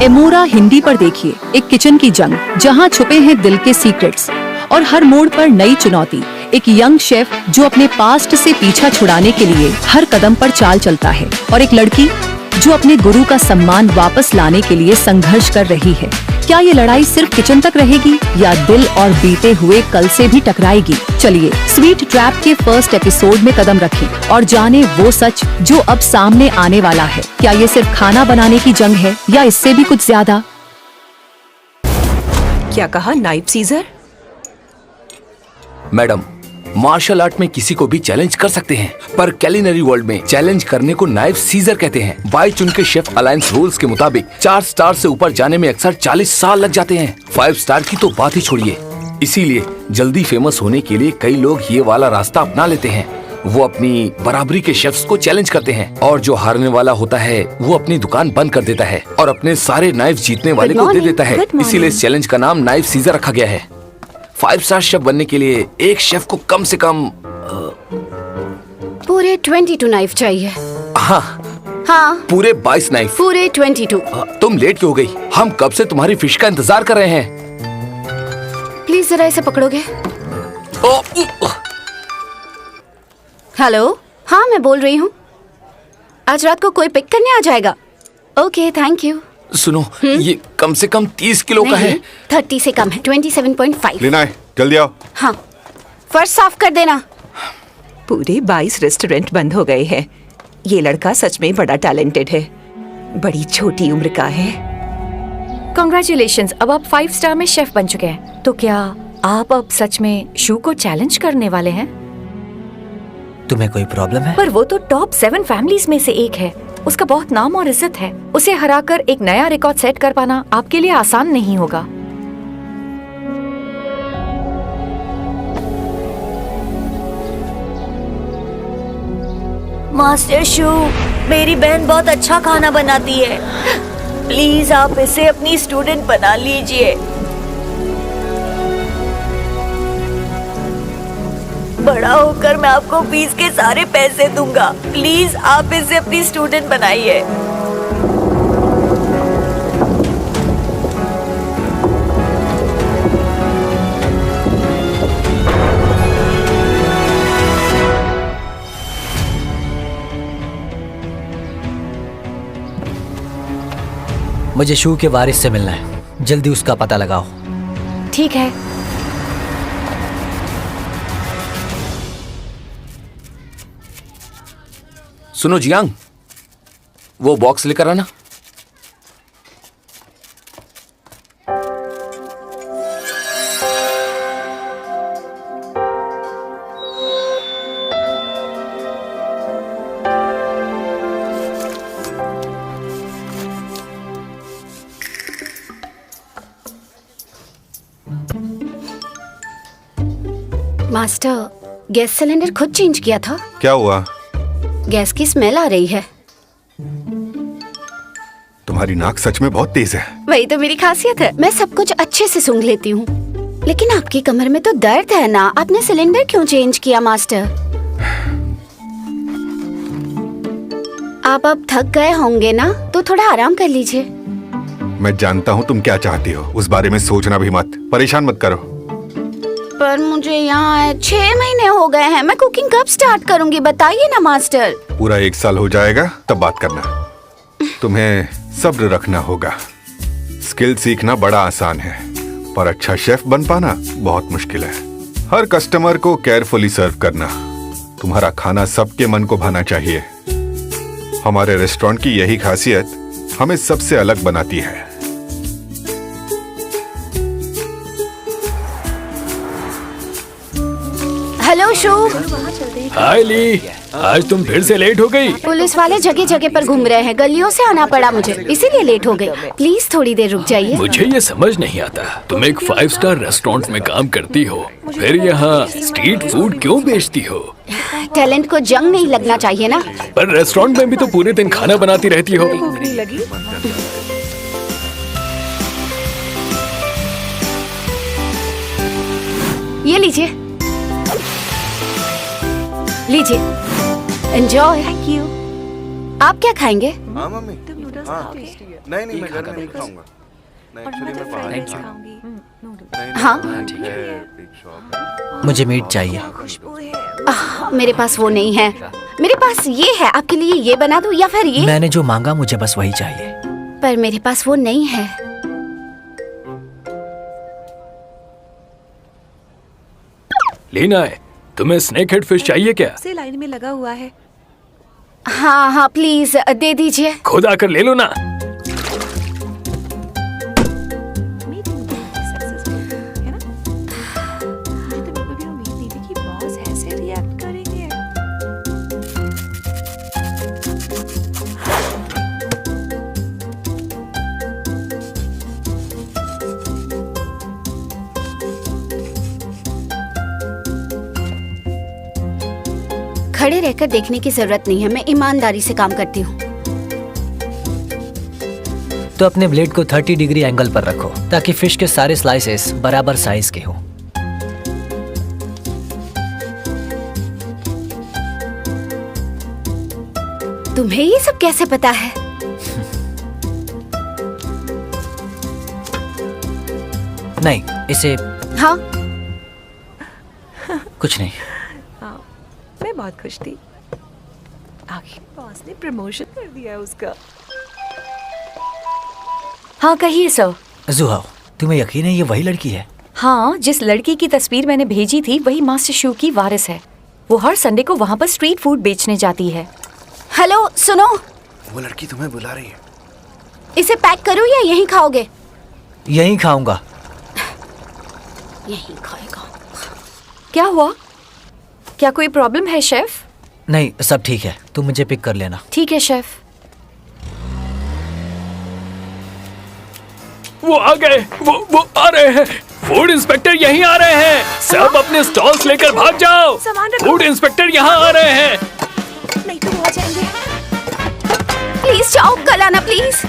टेमूरा हिंदी पर देखिए एक किचन की जंग जहां छुपे हैं दिल के सीक्रेट्स और हर मोड़ पर नई चुनौती। एक यंग शेफ जो अपने पास्ट से पीछा छुड़ाने के लिए हर कदम पर चाल चलता है और एक लड़की जो अपने गुरु का सम्मान वापस लाने के लिए संघर्ष कर रही है। क्या ये लड़ाई सिर्फ किचन तक रहेगी या दिल और बीते हुए कल से भी टकराएगी? चलिए स्वीट ट्रैप के फर्स्ट एपिसोड में कदम रखें और जाने वो सच जो अब सामने आने वाला है। क्या ये सिर्फ खाना बनाने की जंग है या इससे भी कुछ ज्यादा? क्या कहा knife scissor? Madam, martial art में किसी को भी चैलेंज कर सकते हैं, पर कैलिनरी वर्ल्ड में चैलेंज करने को नाइफ सीजर कहते हैं। बाई चुन के शेफ अलायंस रूल्स के मुताबिक 4 स्टार से ऊपर जाने में अक्सर 40 साल लग जाते हैं। 5 स्टार की तो बात ही छोड़िए। इसीलिए जल्दी फेमस होने के लिए कई लोग ये वाला रास्ता अपना लेते हैं। वो अपनी बराबरी के शेफ्स को चैलेंज करते हैं और जो हारने वाला होता है वो अपनी दुकान बंद कर देता है और अपने सारे नाइफ जीतने वाले को दे देता है। इसीलिए इस चैलेंज का नाम नाइफ सीजर रखा गया है। 5 स्टार शेफ बनने के लिए एक शेफ को कम से कम पूरे 22 नाइफ चाहिए। हाँ, पूरे 22 नाइफ। पूरे 22। तुम लेट क्यों हो गई? हम कब से तुम्हारी फिश का इंतजार कर रहे हैं। प्लीज जरा इसे पकड़ोगे? हेलो, हाँ मैं बोल रही हूँ। आज रात को कोई पिक करने आ जाएगा? Okay, thank you. सुनो, ये कम से कम 30 किलो का है। 30 से कम है। 27.5 लेना है, जल्दी आओ। हाँ, फर्श साफ कर देना। पूरे 22 रेस्टोरेंट बंद हो गए हैं। ये लड़का सच में बड़ा टैलेंटेड है। बड़ी छोटी उम्र का है। कांग्रेचुलेशंस, अब आप 5 स्टार में शेफ बन चुके हैं। तो क्या आप अब सच में शू को चैलेंज करने वाले हैं? तुम्हें कोई प्रॉब्लम है? पर वो तो टॉप 7 फैमिलीज में से एक है। उसका बहुत नाम और इज्जत है। उसे हराकर एक नया रिकॉर्ड सेट कर पाना आपके लिए आसान नहीं होगा। मास्टर शू, मेरी बहन बहुत अच्छा खाना बनाती है। प्लीज आप इसे अपनी स्टूडेंट बना लीजिए। बड़ा होकर मैं आपको फीस के सारे पैसे दूंगा। प्लीज आप इसे अपनी स्टूडेंट बनाइए। मुझे शू के वारिस से मिलना है। जल्दी उसका पता लगाओ। ठीक है। सुनो जियांग, वो बॉक्स लेकर आना। मास्टर, गैस सिलेंडर खुद चेंज किया था। क्या हुआ? गैस की स्मेल आ रही है। तुम्हारी नाक सच में बहुत तेज है। वही तो मेरी खासियत है। मैं सब कुछ अच्छे से सूंघ लेती हूँ। लेकिन आपकी कमर में तो दर्द है ना। आपने सिलेंडर क्यों चेंज किया मास्टर? आप अब थक गए होंगे ना, तो थोड़ा आराम कर लीजिए। मैं जानता हूँ तुम क्या चाहती हो। उस बारे में सोचना भी मत। परेशान मत करो। पर मुझे यहाँ 6 महीने हो गए हैं। मैं कुकिंग कब स्टार्ट करूँगी बताइए ना मास्टर। पूरा 1 साल हो जाएगा तब बात करना। तुम्हें सब्र रखना होगा। स्किल सीखना बड़ा आसान है, पर अच्छा शेफ बन पाना बहुत मुश्किल है। हर कस्टमर को केयरफुली सर्व करना। तुम्हारा खाना सबके मन को भाना चाहिए। हमारे रेस्टोरेंट की यही खासियत हमें सबसे अलग बनाती है। हेलो शू। हाय ली, आज तुम फिर से लेट हो गई। पुलिस वाले जगह जगह पर घूम रहे हैं। गलियों से आना पड़ा मुझे, इसीलिए लेट हो गई। प्लीज थोड़ी देर रुक जाइए। मुझे ये समझ नहीं आता, तुम एक 5 स्टार रेस्टोरेंट में काम करती हो, फिर यहाँ स्ट्रीट फूड क्यों बेचती हो? टैलेंट को जंग नहीं लगना चाहिए ना। पर रेस्टोरेंट में भी तो पूरे दिन खाना बनाती रहती हो। ये लीजिए, लीजिए, एंजॉय। Thank you. आप क्या खाएंगे? हाँ मम्मी। नूडल्स हाँ। खाओगे? नहीं नहीं मैं घर में नहीं खाऊंगा। नहीं और एक्चुअली मैं तो मैं बाहर फ्राइड राइस खाऊंगा। खाऊंगी। नूडल्स। नहीं हाँ। बिग शॉप है। मुझे मीट चाहिए। खुशबू है। मेरे पास वो नहीं है। मेरे पास ये है, आपके लिए ये बना दूं या फिर ये? मैंने जो मांगा मुझे बस वही चाहिए। पर मेरे पास वो नहीं है। लीना है, तुम्हें स्नेक हेड फिश चाहिए क्या? से लाइन में लगा हुआ है। हाँ हाँ प्लीज दे दीजिए। खुद आकर ले लो ना। मीटिंग सक्सेसफुल है ना? मुझे तो बिल्कुल भी उम्मीद नहीं थी कि बॉस ऐसे रिएक्ट करेंगे। खड़े रहकर देखने की जरूरत नहीं है, मैं ईमानदारी से काम करती हूँ। तो अपने ब्लेड को 30 डिग्री एंगल पर रखो ताकि फिश के सारे स्लाइसेस बराबर साइज के हों। तुम्हें ये सब कैसे पता है? नहीं, इसे हाँ कुछ नहीं। मैं बहुत खुश थी। आखिर बॉस ने प्रमोशन कर दिया है उसका। हाँ कहिए सर। जुहाओ, तुम्हें यकीन है ये वही लड़की है? हाँ, जिस लड़की की तस्वीर मैंने भेजी थी वही मास्टर शू की वारिस है। वो हर संडे को वहाँ पर स्ट्रीट फूड बेचने जाती है। हेलो सुनो, वो लड़की तुम्हें बुला रही है। इसे पैक करूँ या यहीं खाओगे? यहीं खाऊंगा। यहीं खाएगा। क्या हुआ? क्या कोई प्रॉब्लम है शेफ? नहीं, सब ठीक है, तुम मुझे पिक कर लेना। ठीक है शेफ। वो आ गए, वो आ रहे हैं। फूड इंस्पेक्टर यहीं आ रहे हैं। सब अपने स्टॉल्स लेकर भाग जाओ। सामान रखो। फूड इंस्पेक्टर यहाँ आ रहे हैं। नहीं तो वो आ जाएंगे। प्लीज जाओ, कल आना प्लीज।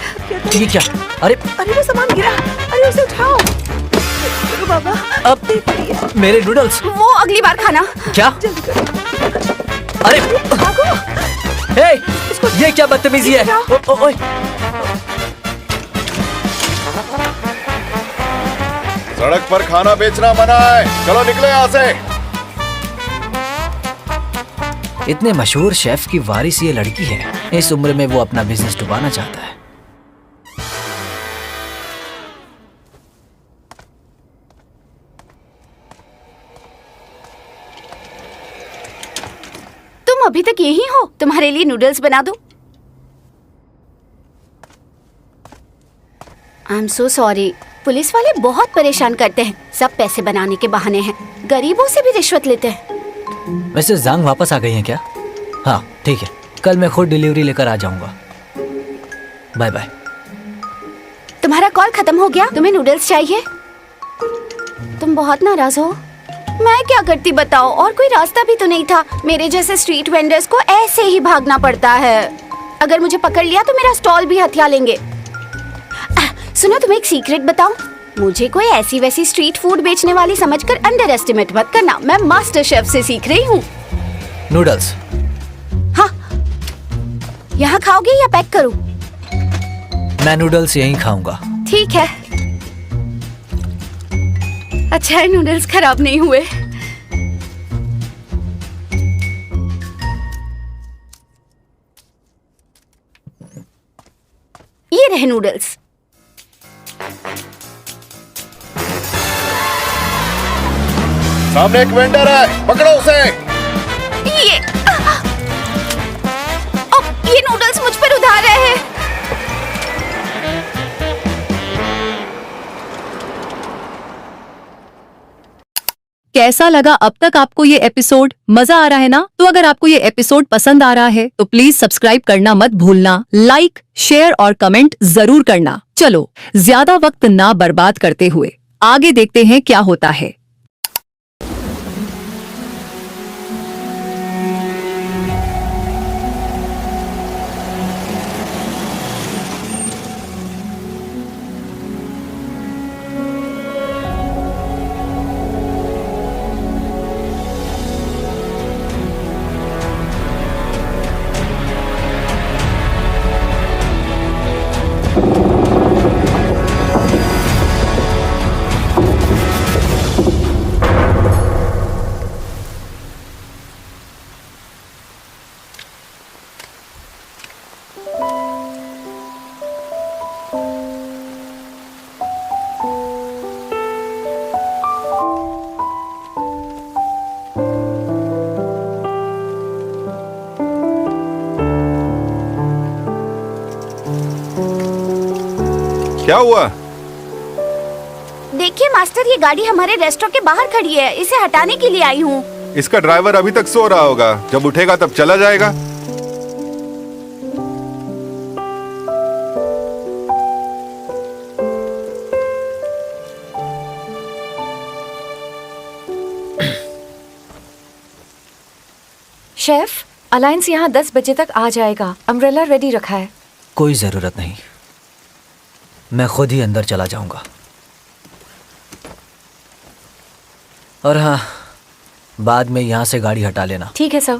ये क्या? अरे अरे वो सामान गिरा। अरे उसे उठाओ। देखो बाबा, अब मेरे नूडल्स। वो अगली बार खाना। क्या? जल्दी करो। अरे भागो। हे, ये क्या बदतमीजी है? ओए सड़क पर खाना बेचना मना है। चलो निकलो यहाँ से। इतने मशहूर शेफ की वारिस ये लड़की है। इस उम्र में वो अपना बिजनेस डुबाना चाहता है। तुम अभी तक यही हो? तुम्हारे लिए नूडल्स बना दूं? I am so sorry. Police वाले बहुत परेशान करते हैं। सब पैसे बनाने के बहाने हैं। गरीबों से भी रिश्वत लेते हैं। वैसे जांग वापस आ गई है क्या? हाँ ठीक है, कल मैं खुद डिलीवरी लेकर आ जाऊंगा। Bye bye. तुम्हारा कॉल खत्म हो गया? तुम्हें नूडल्स चाहिए? तुम बहुत नाराज हो। मैं क्या करती बताओ? और कोई रास्ता भी तो नहीं था। मेरे जैसे स्ट्रीट वेंडर्स को ऐसे ही भागना पड़ता है। अगर मुझे पकड़ लिया तो मेरा स्टॉल भी हथिया लेंगे। सुनो, तुम्हें एक सीक्रेट बताऊं? मुझे कोई ऐसी वैसी स्ट्रीट फूड बेचने वाली समझकर अंडर एस्टिमेट मत करना। मैं मास्टर शेफ से सीख रही हूँ। नूडल्स। हाँ, यहाँ खाओगे या पैक करूँ? मैं नूडल्स यहीं खाऊंगा। ठीक है। अच्छा है नूडल्स खराब नहीं हुए। ये रहे नूडल्स। सामने एक वेंडर है, पकड़ो उसे। ये नूडल्स मुझ पर उधार रहे हैं। कैसा लगा अब तक आपको ये एपिसोड? मजा आ रहा है ना? तो अगर आपको ये एपिसोड पसंद आ रहा है तो प्लीज सब्सक्राइब करना मत भूलना। लाइक, शेयर और कमेंट जरूर करना। चलो ज्यादा वक्त ना बर्बाद करते हुए आगे देखते हैं क्या होता है। क्या हुआ? देखिए मास्टर, ये गाड़ी हमारे रेस्टोरेंट के बाहर खड़ी है, इसे हटाने के लिए आई हूँ। इसका ड्राइवर अभी तक सो रहा होगा, जब उठेगा तब चला जाएगा। शेफ, अलायंस यहाँ 10 बजे तक आ जाएगा। अम्ब्रेला रेडी रखा है। कोई जरूरत नहीं, मैं खुद ही अंदर चला जाऊंगा। और हाँ, बाद में यहाँ से गाड़ी हटा लेना। ठीक है सर।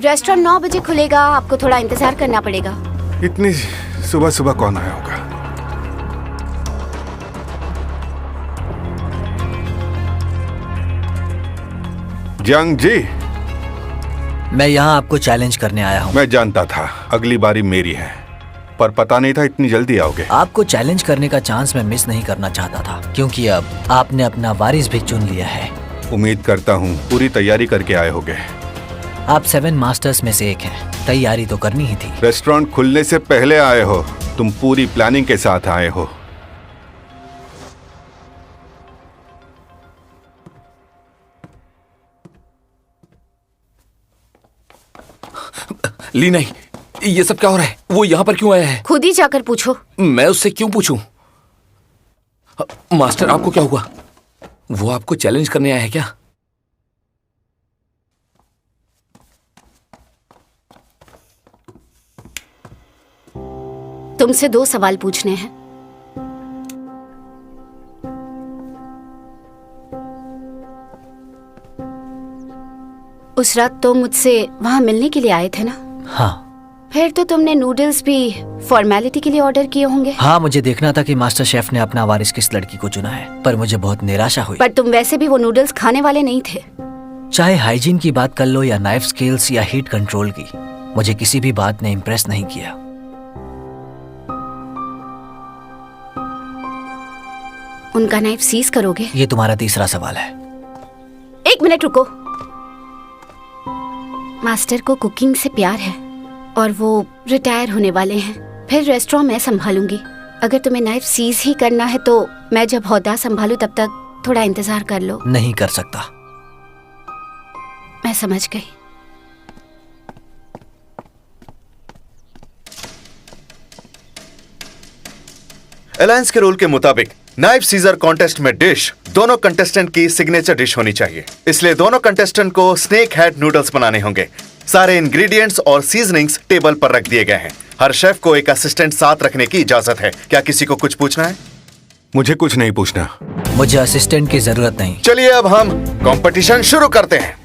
रेस्टोरेंट 9 बजे खुलेगा, आपको थोड़ा इंतजार करना पड़ेगा। इतनी सुबह सुबह कौन आया होगा? जंग जी, मैं यहाँ आपको चैलेंज करने आया हूँ। मैं जानता था अगली बारी मेरी है, पर पता नहीं था इतनी जल्दी आओगे। आपको चैलेंज करने का चांस मैं मिस नहीं करना चाहता था, क्योंकि अब आपने अपना वारिस भी चुन लिया है। उम्मीद करता हूँ पूरी तैयारी करके आए होगे। आप 7 मास्टर्स में से एक हैं, तैयारी तो करनी ही थी। रेस्टोरेंट खुलने से पहले आए हो, तुम पूरी प्लानिंग के साथ आए हो। ली नहीं, ये सब क्या हो रहा है? वो यहाँ पर क्यों आया है? खुद ही जाकर पूछो। मैं उससे क्यों पूछूं? मास्टर, आपको क्या हुआ? वो आपको चैलेंज करने आया है क्या? तुमसे 2 सवाल पूछने हैं। उस रात तो मुझसे वहां मिलने के लिए आए थे ना? हाँ। फिर तो तुमने नूडल्स भी फॉर्मेलिटी के लिए ऑर्डर किए होंगे। हाँ, मुझे देखना था कि मास्टर शेफ ने अपना वारिस किस लड़की को चुना है, पर मुझे बहुत निराशा हुई। पर तुम वैसे भी वो नूडल्स खाने वाले नहीं थे। चाहे हाइजीन की बात कर लो या नाइफ स्किल्स या हीट कंट्रोल की, मुझे किसी भी बात ने इम्प्रेस नहीं किया। उनका नाइफ सीज करोगे? ये तुम्हारा तीसरा सवाल है। 1 मिनट रुको। मास्टर को कुकिंग से प्यार है और वो रिटायर होने वाले हैं। फिर रेस्टोरेंट मैं संभालूंगी। अगर तुम्हें नाइफ सीज ही करना है तो मैं जब ओहदा संभालूं तब तक थोड़ा इंतजार कर लो। नहीं कर सकता। मैं समझ गई। अलायंस के रूल के मुताबिक नाइफ सीजर कॉन्टेस्ट में डिश दोनों कंटेस्टेंट की सिग्नेचर डिश होनी चाहिए, इसलिए दोनों कंटेस्टेंट को स्नेक हेड नूडल्स बनाने होंगे। सारे इंग्रेडिएंट्स और सीजनिंग्स टेबल पर रख दिए गए हैं। हर शेफ को एक असिस्टेंट साथ रखने की इजाजत है। क्या किसी को कुछ पूछना है? मुझे कुछ नहीं पूछना। मुझे असिस्टेंट की जरूरत नहीं। चलिए अब हम कंपटीशन शुरू करते हैं।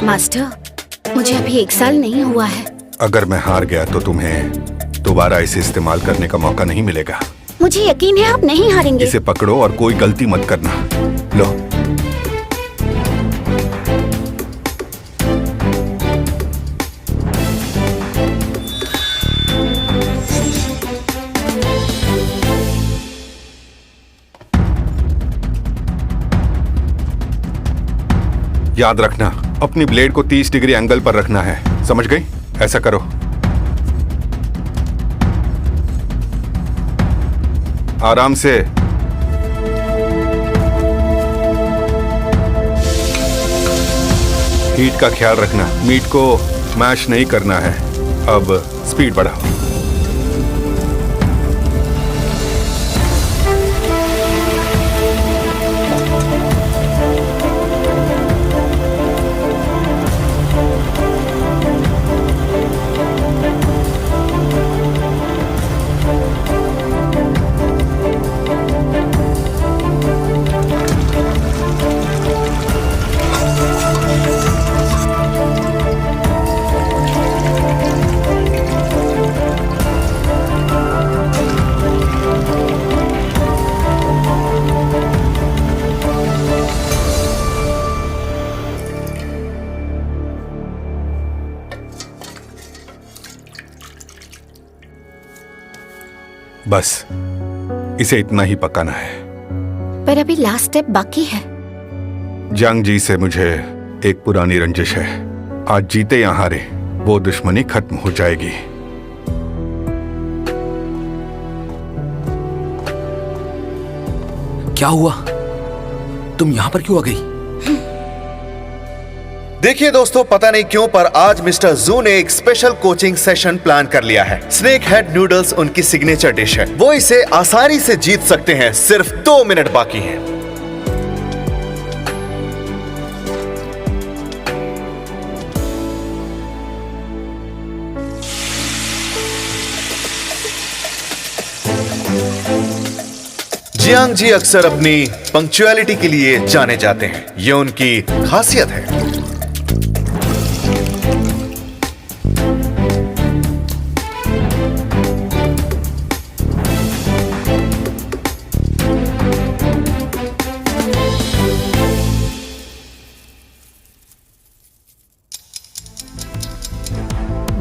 मास्टर, मुझे अभी 1 साल नहीं हुआ है। अगर मैं हार गया तो तुम्हें दोबारा इसे इस्तेमाल करने का मौका नहीं मिलेगा। मुझे यकीन है आप नहीं हारेंगे। इसे पकड़ो और कोई गलती मत करना। लो। याद रखना, अपनी ब्लेड को 30 डिग्री एंगल पर रखना है, समझ गई? ऐसा करो। आराम से। हीट का ख्याल रखना, मीट को मैश नहीं करना है। अब स्पीड बढ़ाओ। बस इसे इतना ही पकाना है। पर अभी लास्ट स्टेप बाकी है। जंग जी से मुझे एक पुरानी रंजिश है। आज जीते या हारे वो दुश्मनी खत्म हो जाएगी। क्या हुआ? तुम यहाँ पर क्यों आ गई? देखिए दोस्तों, पता नहीं क्यों पर आज मिस्टर जू ने एक स्पेशल कोचिंग सेशन प्लान कर लिया है। स्नेक हेड नूडल्स उनकी सिग्नेचर डिश है। वो इसे आसानी से जीत सकते हैं। सिर्फ 2 मिनट बाकी हैं। जियांग जी अक्सर अपनी पंक्चुअलिटी के लिए जाने जाते हैं। ये उनकी खासियत है।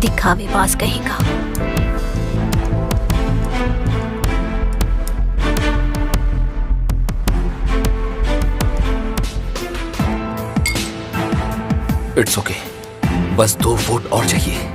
दिखावे पास कहेगा। इट्स ओके, बस 2 वोट और चाहिए।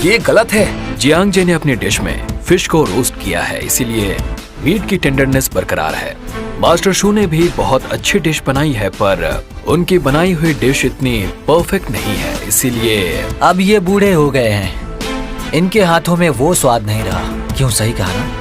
ये गलत है। जियांग जी ने अपनी डिश में फिश को रोस्ट किया है, इसीलिए मीट की टेंडरनेस बरकरार है। मास्टर शू ने भी बहुत अच्छी डिश बनाई है, पर उनकी बनाई हुई डिश इतनी परफेक्ट नहीं है, इसीलिए अब ये बूढ़े हो गए हैं, इनके हाथों में वो स्वाद नहीं रहा। क्यों, सही कहा ना?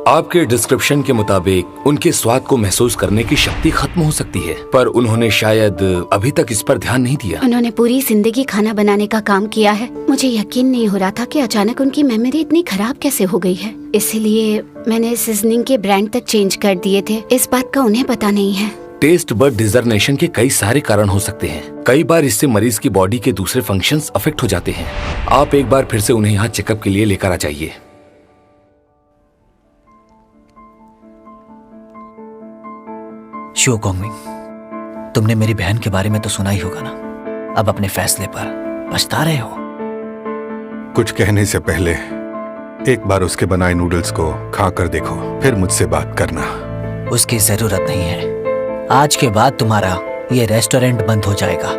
आपके डिस्क्रिप्शन के मुताबिक उनके स्वाद को महसूस करने की शक्ति खत्म हो सकती है, पर उन्होंने शायद अभी तक इस पर ध्यान नहीं दिया। उन्होंने पूरी जिंदगी खाना बनाने का काम किया है। मुझे यकीन नहीं हो रहा था कि अचानक उनकी मेमोरी इतनी खराब कैसे हो गई है। इसीलिए मैंने सीजनिंग के ब्रांड तक चेंज कर दिए थे। इस बात का उन्हें पता नहीं है। टेस्ट बड डिजर्नेशन के कई सारे कारण हो सकते हैं। कई बार इससे मरीज की बॉडी के दूसरे फंक्शंस अफेक्ट हो जाते हैं। आप एक बार फिर से उन्हें यहाँ चेकअप के लिए लेकर आ जाइए। शो कोंगमिंग, तुमने मेरी बहन के बारे में तो सुना ही होगा ना। अब अपने फैसले पर पछता रहे हो? कुछ कहने से पहले एक बार उसके बनाए नूडल्स को खा कर देखो, फिर मुझसे बात करना। उसकी जरूरत नहीं है। आज के बाद तुम्हारा ये रेस्टोरेंट बंद हो जाएगा।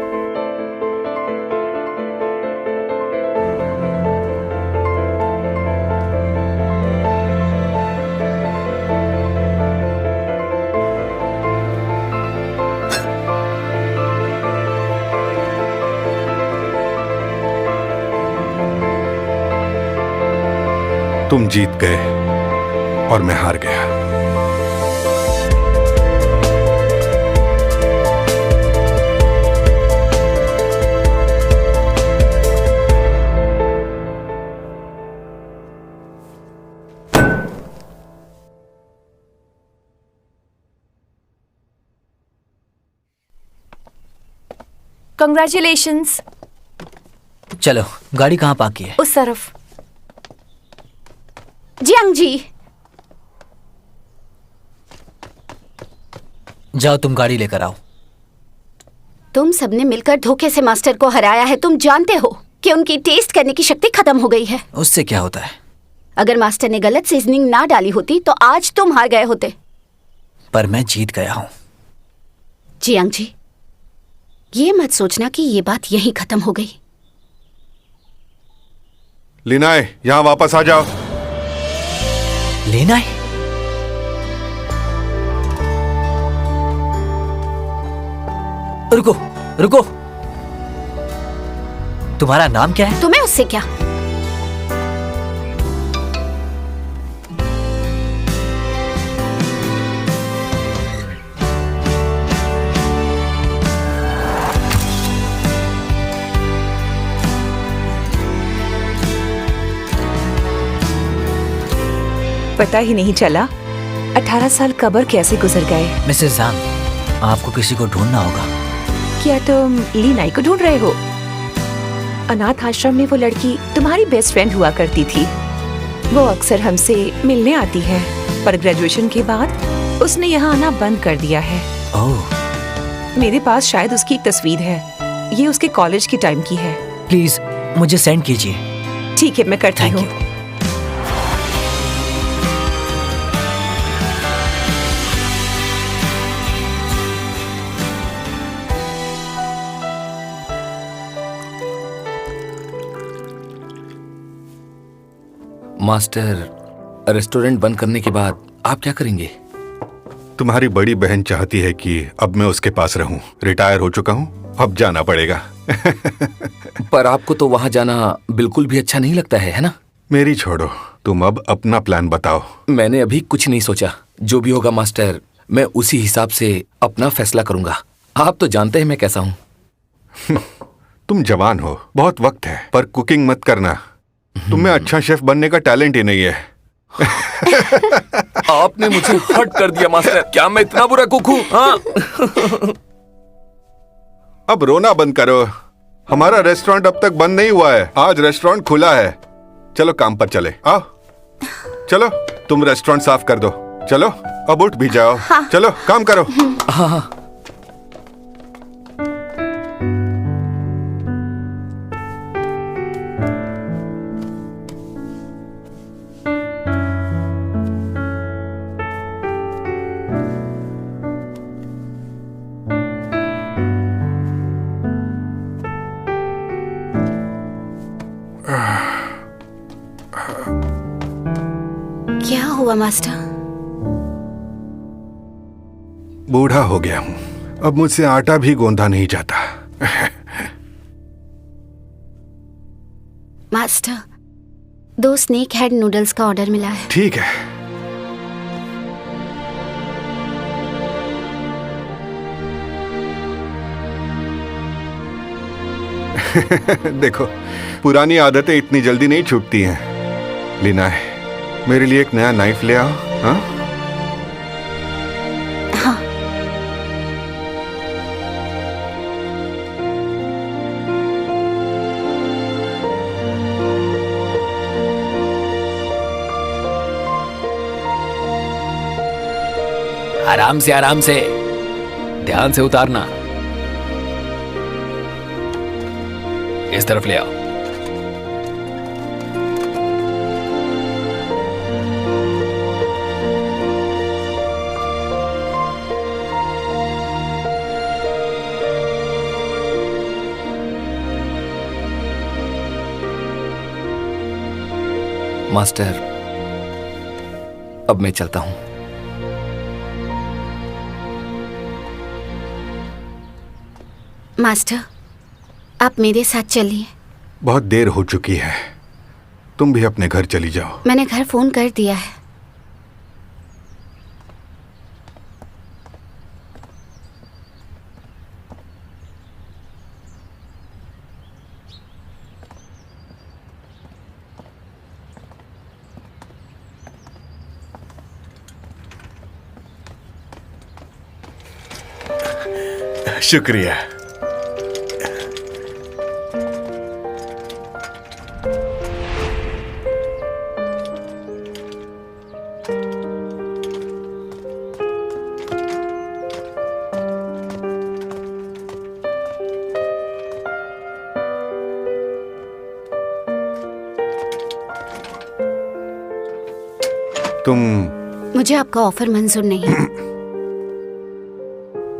तुम जीत गए और मैं हार गया। कंग्रेचुलेशंस। चलो, गाड़ी कहाँ पार्क की है? उस तरफ। जियांग जी, जाओ तुम गाड़ी लेकर आओ। तुम सबने मिलकर धोखे से मास्टर को हराया है। तुम जानते हो कि उनकी टेस्ट करने की शक्ति खत्म हो गई है। उससे क्या होता है? अगर मास्टर ने गलत सीजनिंग ना डाली होती तो आज तुम हार गए होते। पर मैं जीत गया हूं। जियांग जी, ये मत सोचना कि ये बात यहीं खत्म हो गई। लीनाए, यहाँ वापस आ जाओ। लेना है? रुको रुको। तुम्हारा नाम क्या है? तुम्हें उससे क्या? पता ही नहीं चला 18 साल कब्र कैसे गुजर गए। मिसेस जांग, आपको किसी को ढूंढना होगा। क्या तुम ली नाई को ढूंढ रहे हो? अनाथ आश्रम में वो लड़की तुम्हारी बेस्ट फ्रेंड हुआ करती थी। वो अक्सर हमसे मिलने आती है, पर ग्रेजुएशन के बाद उसने यहाँ आना बंद कर दिया है। ओह। मेरे पास शायद उसकी एक तस्वीर है। ये उसके कॉलेज की टाइम की है। प्लीज मुझे सेंड कीजिए। ठीक है, मैं करती थैंक हूँ। यू। मास्टर, रेस्टोरेंट बंद करने के बाद आप क्या करेंगे? तुम्हारी बड़ी बहन चाहती है कि अब मैं उसके पास रहूं। रिटायर हो चुका हूं, अब जाना पड़ेगा। पर आपको तो वहां जाना बिल्कुल भी अच्छा नहीं लगता है ना? मेरी छोड़ो, तुम अब अपना प्लान बताओ। मैंने अभी कुछ नहीं सोचा। जो भी होगा मास्टर, मैं उसी हिसाब से अपना फैसला करूंगा। आप तो जानते हैं मैं कैसा हूँ। तुम जवान हो, बहुत वक्त है, पर कुकिंग मत करना। तुम्हें अच्छा शेफ बनने का टैलेंट ही नहीं है। आपने मुझे हर्ट कर दिया मास्टर। क्या मैं इतना बुरा कुक हूँ? हाँ। अब रोना बंद करो। हमारा रेस्टोरेंट अब तक बंद नहीं हुआ है। आज रेस्टोरेंट खुला है। चलो काम पर चले। आओ, चलो तुम रेस्टोरेंट साफ कर दो। चलो अब उठ भी जाओ। हाँ। चलो काम करो। हाँ। क्या हुआ मास्टर? बूढ़ा हो गया हूँ, अब मुझसे आटा भी गोंदा नहीं जाता। मास्टर, 2 स्नेक हेड नूडल्स का ऑर्डर मिला है। ठीक है। देखो, पुरानी आदतें इतनी जल्दी नहीं छूटती हैं। लीना है, मेरे लिए एक नया नाइफ ले आओ। हाँ? हाँ। आराम से, आराम से, ध्यान से उतारना। इस तरफ ले आओ। मास्टर, अब मैं चलता हूं। मास्टर, आप मेरे साथ चलिए। बहुत देर हो चुकी है, तुम भी अपने घर चली जाओ। मैंने घर फोन कर दिया है। शुक्रिया। तुम मुझे आपका ऑफर मंजूर नहीं है।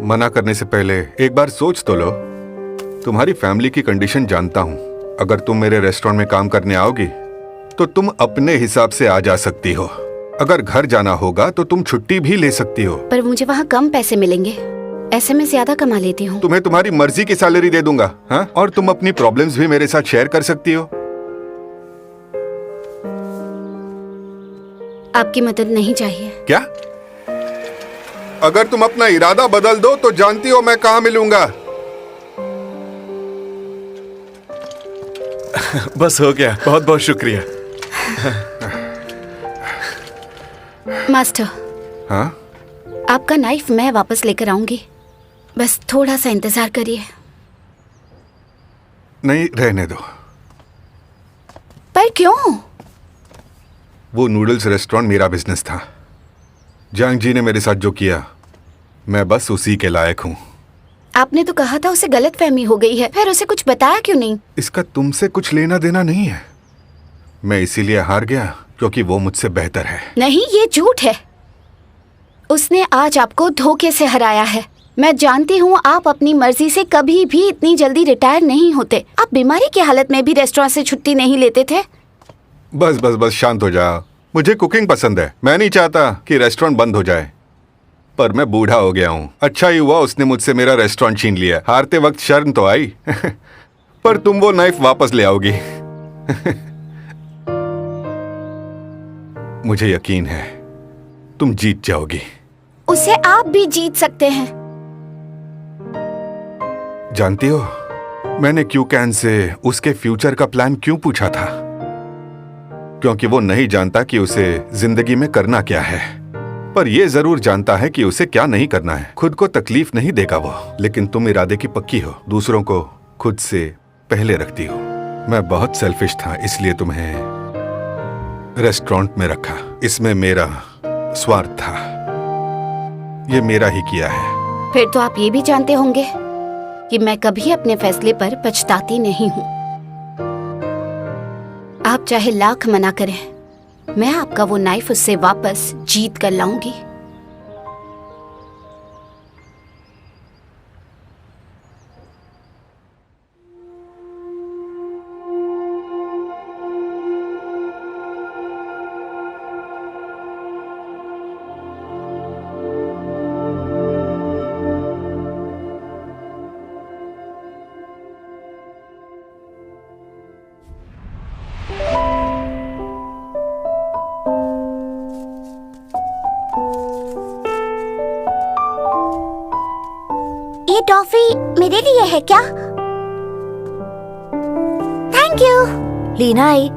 मना करने से पहले एक बार सोच तो लो। तुम्हारी फैमिली की कंडीशन जानता हूं। अगर तुम मेरे रेस्टोरेंट में काम करने आओगी तो तुम अपने हिसाब से आ जा सकती हो। अगर घर जाना होगा तो तुम छुट्टी भी ले सकती हो। पर मुझे वहाँ कम पैसे मिलेंगे। ऐसे में ज्यादा कमा लेती हूँ। तुम्हें तुम्हारी मर्जी की सैलरी दे दूंगा, हाँ? और तुम अपनी प्रॉब्लम्स भी मेरे साथ शेयर कर सकती हो। आपकी मदद नहीं चाहिए। क्या? अगर तुम अपना इरादा बदल दो तो जानती हो मैं कहाँ मिलूंगा। बस हो गया, बहुत बहुत शुक्रिया। मास्टर, हाँ? आपका नाइफ मैं वापस लेकर आऊंगी, बस थोड़ा सा इंतजार करिए। नहीं, रहने दो। पर क्यों? वो नूडल्स रेस्टोरेंट मेरा बिजनेस था। जंग जी ने मेरे साथ जो किया, मैं बस उसी के लायक हूँ। आपने तो कहा था उसे गलतफहमी हो गई है, फिर उसे कुछ बताया क्यों नहीं? इसका तुमसे कुछ लेना देना नहीं है। मैं इसीलिए हार गया क्योंकि वो मुझसे बेहतर है। नहीं, ये झूठ है। उसने आज आपको धोखे से हराया है। मैं जानती हूँ आप अपनी मर्जी से कभी भी इतनी जल्दी रिटायर नहीं होते। आप बीमारी की हालत में भी रेस्टोरेंट से छुट्टी नहीं लेते थे। बस बस बस शांत हो जाओ। मुझे कुकिंग पसंद है। मैं नहीं चाहता कि रेस्टोरेंट बंद हो जाए, पर मैं बूढ़ा हो गया हूँ। अच्छा ही हुआ उसने मुझसे मेरा रेस्टोरेंट छीन लिया। हारते वक्त शर्म तो आई पर तुम वो नाइफ वापस ले आओगी मुझे यकीन है तुम जीत जाओगी। उसे आप भी जीत सकते हैं। जानती हो, मैंने क्यू कैन से उसके फ्यूचर का प्लान क्यों पूछा था? क्योंकि वो नहीं जानता कि उसे जिंदगी में करना क्या है, पर ये जरूर जानता है कि उसे क्या नहीं करना है। खुद को तकलीफ नहीं देगा वो। लेकिन तुम इरादे की पक्की हो, दूसरों को खुद से पहले रखती हो। मैं बहुत सेल्फिश था, इसलिए तुम्हें रेस्टोरेंट में रखा। इसमें मेरा स्वार्थ था। ये मेरा ही किया है। फिर तो आप ये भी जानते होंगे कि मैं कभी अपने फैसले पर पछताती नहीं हूँ। आप चाहे लाख मना करें, मैं आपका वो नाइफ उससे वापस जीत कर लाऊंगी। ये टॉफी मेरे लिए है क्या? Thank you. लीना आई,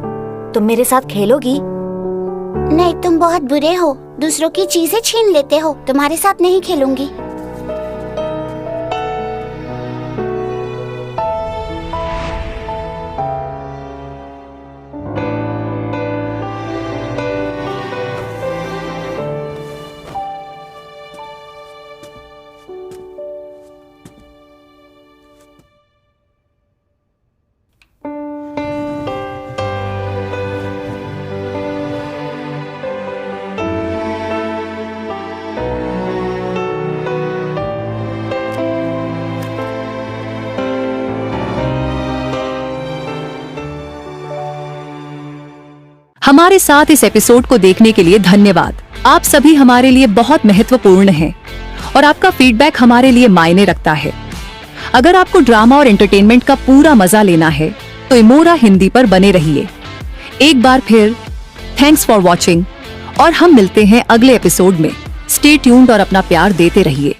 तुम मेरे साथ खेलोगी? नहीं, तुम बहुत बुरे हो, दूसरों की चीजें छीन लेते हो। तुम्हारे साथ नहीं खेलूंगी। हमारे साथ इस एपिसोड को देखने के लिए धन्यवाद। आप सभी हमारे लिए बहुत महत्वपूर्ण हैं और आपका फीडबैक हमारे लिए मायने रखता है। अगर आपको ड्रामा और एंटरटेनमेंट का पूरा मजा लेना है तो इमोरा हिंदी पर बने रहिए। एक बार फिर थैंक्स फॉर वॉचिंग और हम मिलते हैं अगले एपिसोड में। स्टे ट्यून्ड और अपना प्यार देते रहिए।